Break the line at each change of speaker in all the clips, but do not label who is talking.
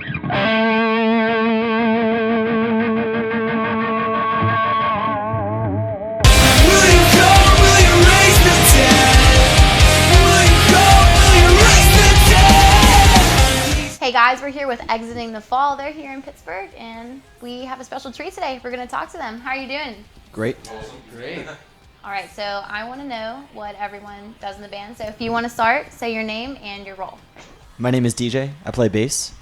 Hey guys, we're here with Exiting the Fall. They're here in Pittsburgh, and we have a special treat today. We're going to talk to them. How are you doing?
Great.
Awesome. Great.
All right, so I want to know what everyone does in the band. So if you want to start, say your name and your role.
My name is DJ. I play bass.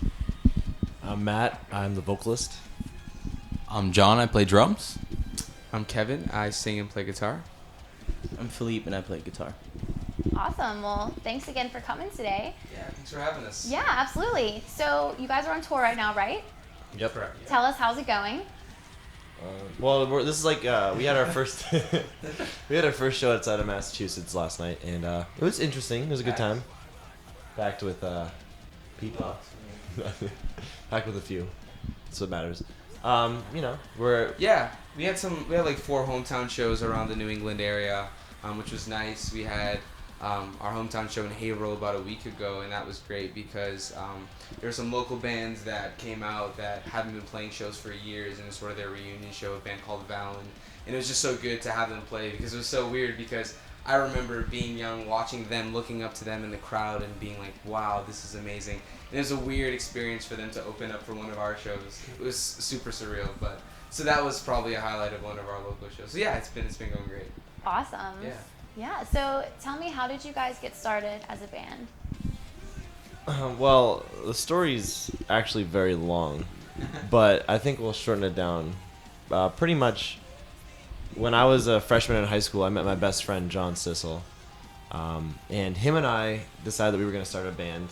I'm Matt. I'm the vocalist.
I'm John. I play drums.
I'm Kevin. I sing and play guitar.
I'm Philippe, and I play guitar.
Awesome. Well, thanks again for coming today.
Yeah, thanks for having us.
Yeah, absolutely. So you guys are on tour right now, right?
Yep.
Correct.
Tell us, how's it going?
This is like we had our first show outside of Massachusetts last night, and it was interesting. It was a good time. Packed with people. Packed with a few. That's what matters.
We had like 4 hometown shows around the New England area, which was nice. We had our hometown show in Haverhill about a week ago, and that was great because there were some local bands that came out that hadn't been playing shows for years, and it was sort of their reunion show, a band called Valen. And it was just so good to have them play because it was so weird because I remember being young, watching them, looking up to them in the crowd and being like, wow, this is amazing. And it was a weird experience for them to open up for one of our shows. It was super surreal, but so that was probably a highlight of one of our local shows. So yeah, it's been going great.
Awesome. Yeah, so tell me, how did you guys get started as a band?
Well, the story's actually very long, but I think we'll shorten it down. Pretty much, when I was a freshman in high school, I met my best friend, John Sissel. And him and I decided that we were going to start a band.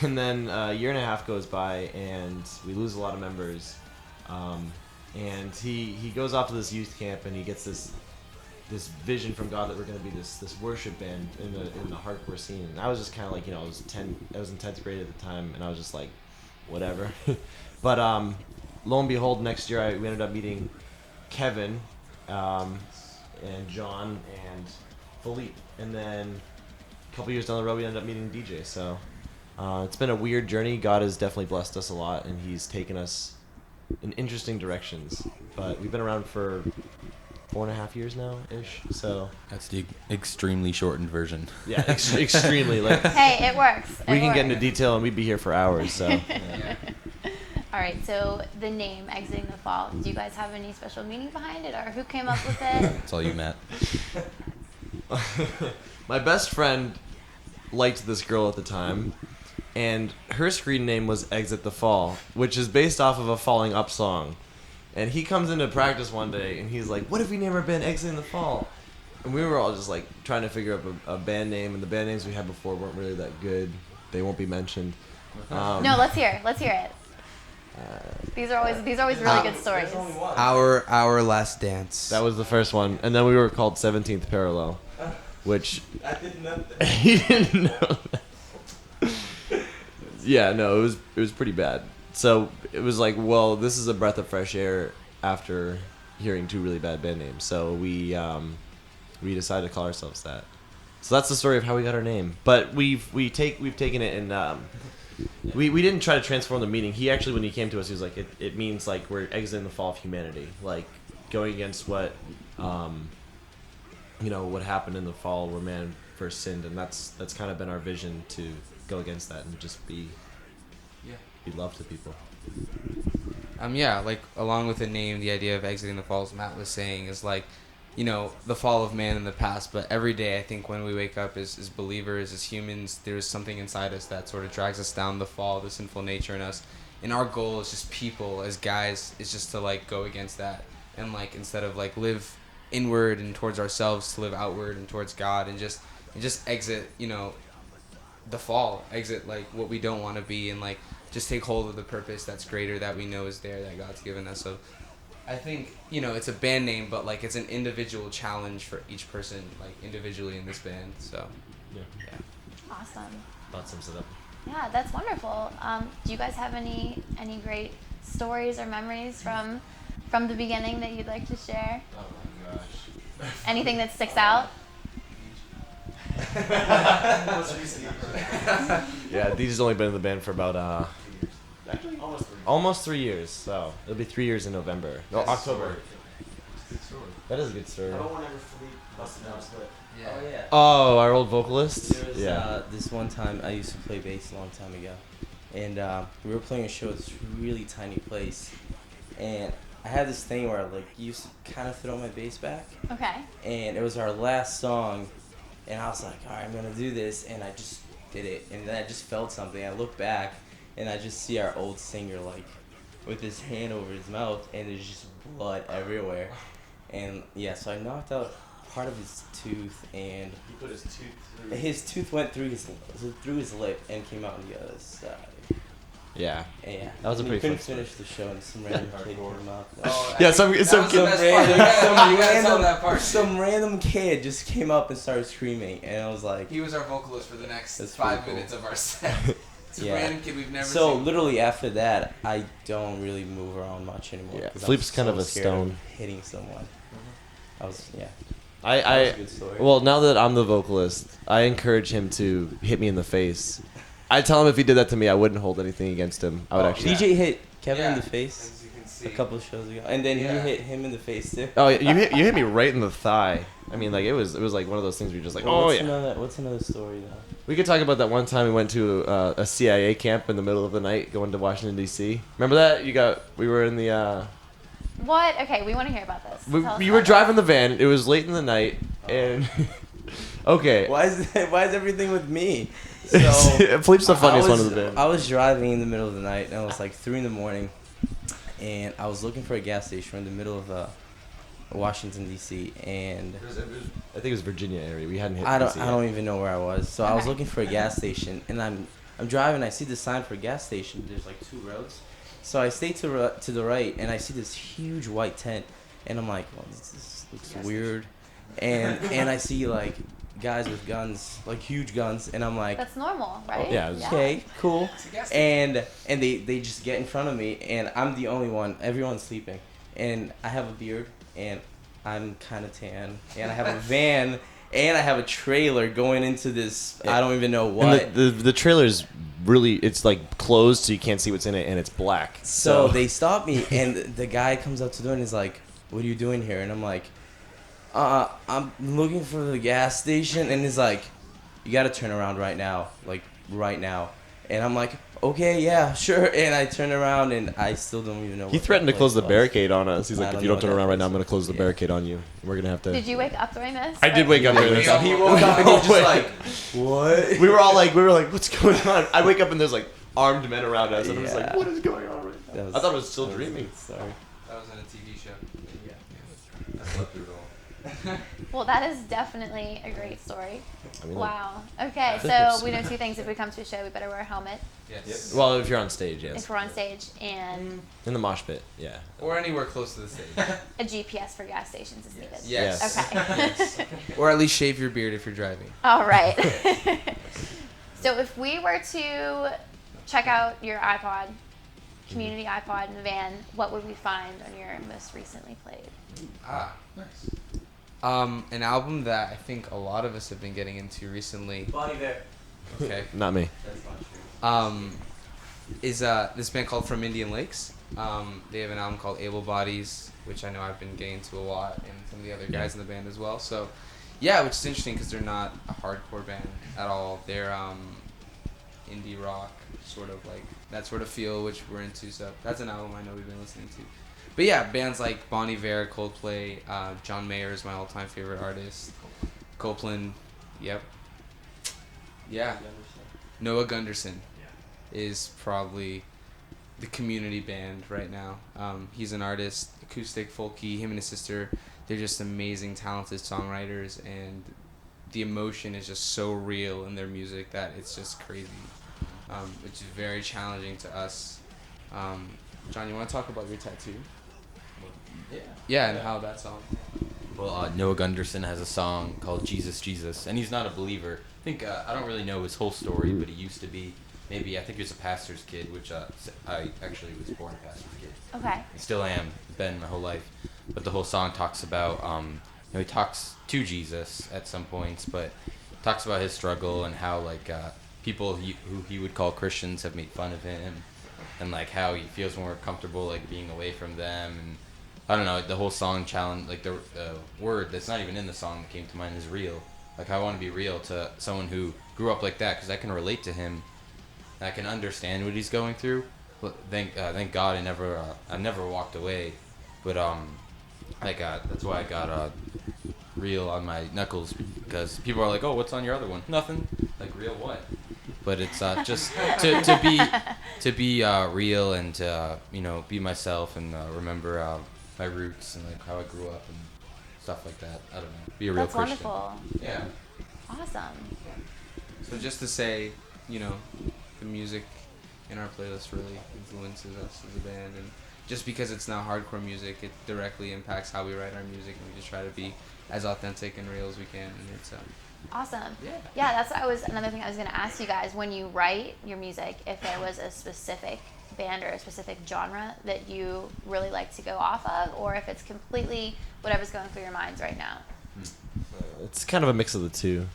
And then a year and a half goes by, and we lose a lot of members. And he goes off to this youth camp, and he gets this vision from God that we're going to be this worship band in the hardcore scene. And I was just kind of like, I was in 10th grade at the time, and I was just like, whatever. But lo and behold, next year we ended up meeting Kevin and John and Philippe, and then a couple years down the road we ended up meeting DJ. So it's been a weird journey. God has definitely blessed us a lot, and he's taken us in interesting directions. But we've been around for 4.5 years now ish. So
That's the extremely shortened version.
yeah, extremely. Like,
Hey, it works.
we can get into detail, and we'd be here for hours. So
All right, so the name Exiting the Fall, do you guys have any special meaning behind it, or who came up with it?
It's all you, Matt.
my best friend liked this girl at the time, and her screen name was Exit the Fall, which is based off of a Falling Up song. And he comes into practice one day, and he's like, what if we name our band Exiting the Fall? And we were all just like trying to figure out a band name, and the band names we had before weren't really that good. They won't be mentioned.
No, let's hear it. These are always really good stories.
Our Last Dance.
That was the first one, and then we were called 17th Parallel, which
I didn't know that.
he didn't know that. Yeah, no, it was pretty bad. So it was like, well, this is a breath of fresh air after hearing 2 really bad band names. So we decided to call ourselves that. So that's the story of how we got our name. But we've taken it and we didn't try to transform the meaning. He actually, when he came to us, he was like, it means like we're exiting the fall of humanity, like going against what what happened in the fall where man first sinned, and that's kind of been our vision, to go against that and just be love to people.
Like along with the name, the idea of exiting the fall, as Matt was saying, is like, the fall of man in the past. But every day, I think when we wake up as believers, as humans, there's something inside us that sort of drags us down the fall, the sinful nature in us. And our goal as just people, as guys, is just to like go against that, and like instead of like live inward and towards ourselves, to live outward and towards God, and just exit, the fall, exit like what we don't want to be, and like just take hold of the purpose that's greater, that we know is there, that God's given us. So I think, it's a band name, but like it's an individual challenge for each person, like individually in this band. So
Yeah.
Awesome.
That sums it up.
Yeah, that's wonderful. Do you guys have any great stories or memories from the beginning that you'd like to share?
Oh my gosh.
Anything that sticks out?
Yeah, DJ's only been in the band for about Actually, almost 3 years. So it'll be 3 years in November. No, October. That is a good story.
whenever Philippe busted down split.
Yeah.
Oh yeah.
Oh, our old vocalist.
There was this one time I used to play bass a long time ago, and we were playing a show at this really tiny place, and I had this thing where I used to kind of throw my bass back,
Okay.
and it was our last song, and I was like, all right, I'm gonna do this, and I just did it, and then I just felt something. I look back, and I just see our old singer with his hand over his mouth, and there's just blood everywhere, and yeah, so I knocked out part of his tooth, and
He put his tooth through.
his tooth went through his lip and came out on the other side.
Yeah.
And yeah,
That was a
we
pretty
couldn't
fun
finish the show, and some random kid came up.
Yeah, some kid.
Some random kid just came up and started screaming, and I was like,
He was our vocalist for the next
That's
5
pretty cool.
minutes of our set. It's
Yeah.
a random kid we've never
so
seen.
literally after that, I don't really move around much anymore.
Yeah,
'cause I'm
Philippe's kind
so
of a
scared
stone.
hitting someone. I was That was a
I
good story.
well, now that I'm the vocalist, I encourage him to hit me in the face. I tell him if he did that to me, I wouldn't hold anything against him. I would
Oh,
actually.
DJ hit Kevin in
Yeah.
the face
As you can
a
see.
couple of shows ago, and then
Yeah.
he hit him in the face too.
Oh, you hit me right in the thigh. I mean, like it was like one of those things where you're just like,
Well,
oh
what's
yeah.
What's another story though?
We could talk about that one time we went to a CIA camp in the middle of the night going to Washington D.C. Remember that? We were in the.
What? Okay, we want to hear about this. Tell us
You were
about
driving the van. It was late in the night, and okay.
Why is everything with me? So
Philippe's the funniest one of the band.
I was driving in the middle of the night, and it was like 3 in the morning, and I was looking for a gas station. We're in the middle of Washington D.C. and
I think it was Virginia area. We hadn't hit.
I
DC yet.
don't even know where I was. So I was
Okay.
looking for a gas station, and I'm driving. I see the sign for a gas station. There's like 2 roads, so I stay to the right, and I see this huge white tent, and I'm like, well, this looks weird, and I see like guys with guns, like huge guns, and I'm like,
That's normal, right?
Yeah, it was-
okay, cool.
It's a gas
And they just get in front of me, and I'm the only one. Everyone's sleeping, and I have a beard, and I'm kind of tan, and I have a van, and I have a trailer going into this. I don't even know what.
And the trailer's really, it's like closed, so you can't see what's in it, and it's black.
So they stop me, and the guy comes up to the door and is like, "What are you doing here?" And I'm like, I'm looking for the gas station." And he's like, "You got to turn around right now, like right now." And I'm like, "Okay, yeah, sure." And I turn around, and I still don't even know.
He
what
threatened to
that
close the
place was.
barricade on us. He's
I
like,
don't
if you
know
don't turn
what that
around right now, I'm
place
going to close the
was.
barricade on you. We're going to have to.
Did you wake up during this?
I did wake up during this.
Yeah, he woke up and he was just like, "What?"
We were like, what's going on? I wake up and there's like armed men around us, and I'm just
Yeah.
like, what is going on right now?
That
I thought I was still
that
dreaming.
Sorry.
That was in a TV show. Yeah. I slept through it all.
Well, that is definitely a great story.
I mean,
Wow. Okay, so we know 2 things. If we come to a show, we better wear a helmet
Yes.
Well, if you're on stage, yes.
if we're on stage, and
In the mosh pit, yeah.
Or anywhere close to the stage.
a GPS for gas stations is needed.
Yes.
Okay.
Or at least shave your beard if you're driving.
All right. So if we were to check out your iPod, community iPod in the van, what would we find on your most recently played?
Ah, nice. An album that I think a lot of us have been getting into recently.
Bonnie there.
Okay.
Not me.
That's not true.
Is this band called From Indian Lakes. They have an album called Able Bodies, which I know I've been getting to a lot, and some of the other guys in the band as well. So, yeah, which is interesting because they're not a hardcore band at all. They're indie rock, sort of like that sort of feel, which we're into. So that's an album I know we've been listening to. But yeah, bands like Bon Iver, Coldplay, John Mayer is my all-time favorite artist. Copeland, yep. Yeah. Noah Gunderson is probably the community band right now. He's an artist, acoustic, folky. Him and his sister, they're just amazing, talented songwriters, and the emotion is just so real in their music that it's just crazy. Which is very challenging to us. John, you want to talk about your tattoo? Yeah, and how that song.
Well, Noah Gunderson has a song called Jesus, Jesus, and he's not a believer. I think, I don't really know his whole story, but he used to be. Maybe, I think he was a pastor's kid, which I actually was born a pastor's kid.
Okay.
I still am, been my whole life. But the whole song talks about, he talks to Jesus at some points, but talks about his struggle and how, like, people who he would call Christians have made fun of him. and like how he feels more comfortable like being away from them. And I don't know, the whole song challenge, like the word that's not even in the song that came to mind is real. Like I want to be real to someone who grew up like that, because I can relate to him. I can understand what he's going through. But thank God I never walked away. But that's why I got real on my knuckles, because people are like, oh, what's on your other one? Nothing. Like, real what? But it's just to be real and to be myself and remember my roots and like how I grew up and stuff like that. I don't know. Be a real
That's
Christian.
wonderful.
Yeah.
Awesome.
So just to say, the music in our playlist really influences us as a band, and just because it's not hardcore music, it directly impacts how we write our music, and we just try to be as authentic and real as we can, and it's
Awesome.
Yeah.
That's another thing I was going to ask you guys. When you write your music, if there was a specific band or a specific genre that you really like to go off of, or if it's completely whatever's going through your minds right now.
It's kind of a mix of the two.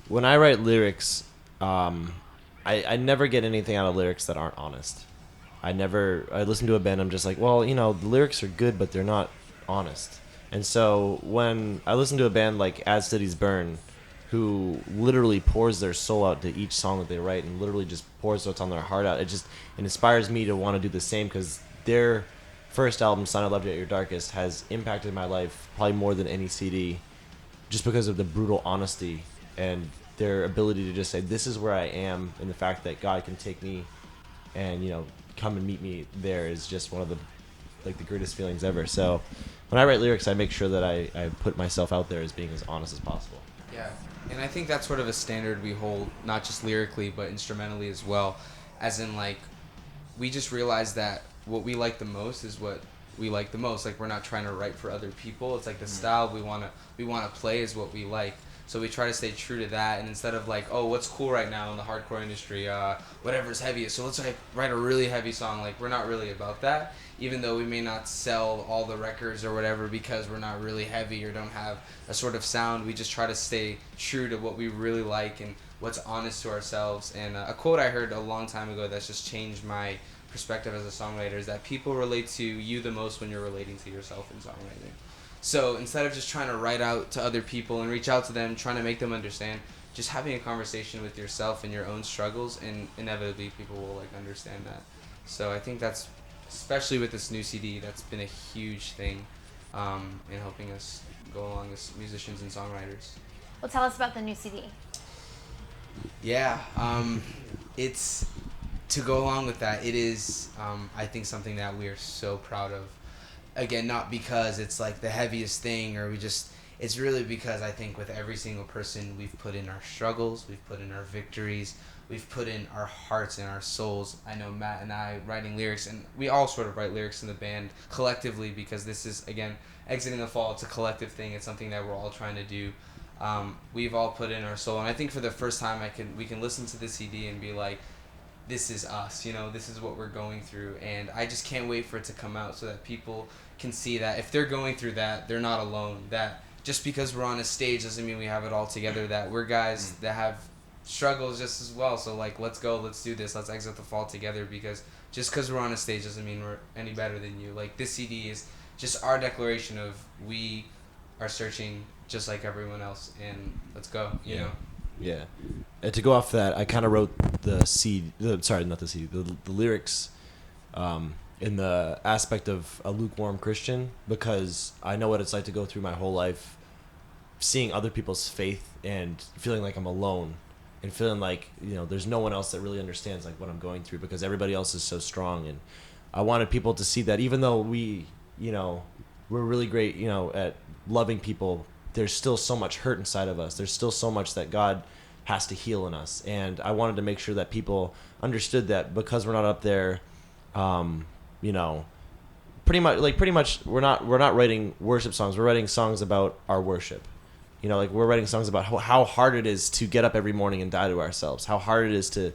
When I write lyrics, I never get anything out of lyrics that aren't honest. I listen to a band, I'm just like, well, the lyrics are good, but they're not honest. And so when I listen to a band like As Cities Burn, who literally pours their soul out to each song that they write and literally just pours what's on their heart out, it inspires me to want to do the same, because their first album, Sign I Loved You at Your Darkest, has impacted my life probably more than any CD, just because of the brutal honesty and their ability to just say, this is where I am, and the fact that God can take me and come and meet me there is just one of the greatest feelings ever. So when I write lyrics, I make sure that I put myself out there as being as honest as possible.
Yeah, and I think that's sort of a standard we hold, not just lyrically, but instrumentally as well. As in, like, we just realize that what we like the most is what we like the most. Like, we're not trying to write for other people. It's like the style we wanna play is what we like. So we try to stay true to that, and instead of like, oh, what's cool right now in the hardcore industry, whatever's heaviest, so let's write a really heavy song. Like, we're not really about that, even though we may not sell all the records or whatever because we're not really heavy or don't have a sort of sound. We just try to stay true to what we really like and what's honest to ourselves. And a quote I heard a long time ago that's just changed my perspective as a songwriter is that people relate to you the most when you're relating to yourself in songwriting. So instead of just trying to write out to other people and reach out to them, trying to make them understand, just having a conversation with yourself and your own struggles, and inevitably people will understand that. So I think that's, especially with this new CD, that's been a huge thing in helping us go along as musicians and songwriters.
Well, tell us about the new CD.
Yeah, it's, to go along with that, it is, I think, something that we are so proud of. Again, not because it's like the heaviest thing, or it's really because I think with every single person, we've put in our struggles, we've put in our victories, we've put in our hearts and our souls. I know Matt and I writing lyrics, and we all sort of write lyrics in the band collectively, because this is, again, Exiting the Fall. It's a collective thing. It's something that we're all trying to do. We've all put in our soul, and I think for the first time we can listen to the CD and be like, this is us, this is what we're going through, and I just can't wait for it to come out so that people can see that if they're going through that, they're not alone, that just because we're on a stage doesn't mean we have it all together, that we're guys that have struggles just as well. So let's go, let's do this, let's exit the fall together, because just because we're on a stage doesn't mean we're any better than you. This CD is just our declaration of we are searching just like everyone else, and let's go, you know.
Yeah. And to go off that, I kind of wrote the lyrics in the aspect of a lukewarm Christian, because I know what it's like to go through my whole life seeing other people's faith and feeling like I'm alone, and feeling like, there's no one else that really understands what I'm going through, because everybody else is so strong. And I wanted people to see that even though we're really great, at loving people, there's still so much hurt inside of us. There's still so much that God has to heal in us. And I wanted to make sure that people understood that because we're not up there, pretty much we're not writing worship songs. We're writing songs about our worship. We're writing songs about how hard it is to get up every morning and die to ourselves, how hard it is to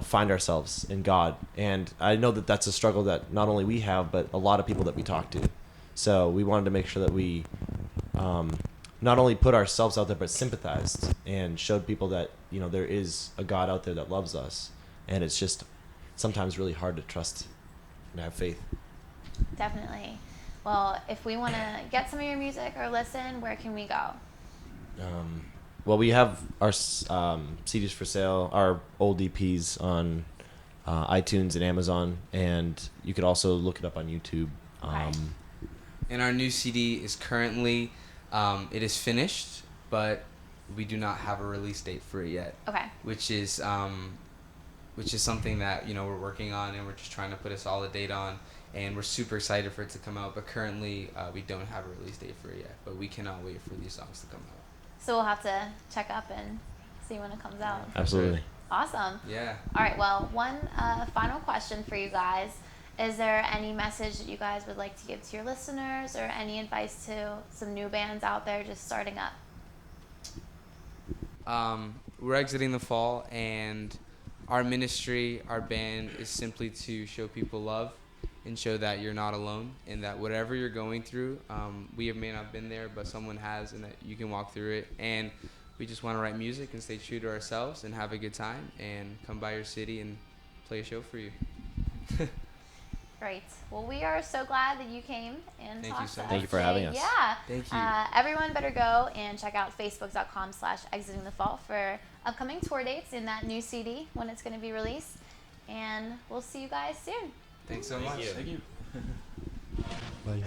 find ourselves in God. And I know that that's a struggle that not only we have, but a lot of people that we talk to. So we wanted to make sure that we not only put ourselves out there, but sympathized and showed people that there is a God out there that loves us, and it's just sometimes really hard to trust and have faith.
Definitely. Well, if we want to get some of your music or listen, where can we go?
Well, we have our CDs for sale, our old EPs on iTunes and Amazon, and you could also look it up on YouTube.
Okay.
And our new CD is currently, it is finished, but we do not have a release date for it yet.
Okay.
Which is something that we're working on, and we're just trying to put a solid date on, and we're super excited for it to come out. But currently, we don't have a release date for it yet. But we cannot wait for these songs to come out.
So we'll have to check up and see when it comes out.
Absolutely.
Awesome.
Yeah.
All right. Well, one final question for you guys. Is there any message that you guys would like to give to your listeners, or any advice to some new bands out there just starting up?
We're exiting the fall, and our ministry, our band, is simply to show people love and show that you're not alone, and that whatever you're going through, we may not have been there, but someone has, and that you can walk through it. And we just want to write music and stay true to ourselves and have a good time and come by your city and play a show for you.
Great. Well, we are so glad that you came and
Thank you
talked
so
to us
much.
Thank you for having
today.
us.
Yeah.
Thank you.
Everyone better go and check out facebook.com/exitingthefall for upcoming tour dates in that new CD when it's going to be released. And we'll see you guys soon.
Thanks so much.
Thank you.
Bye.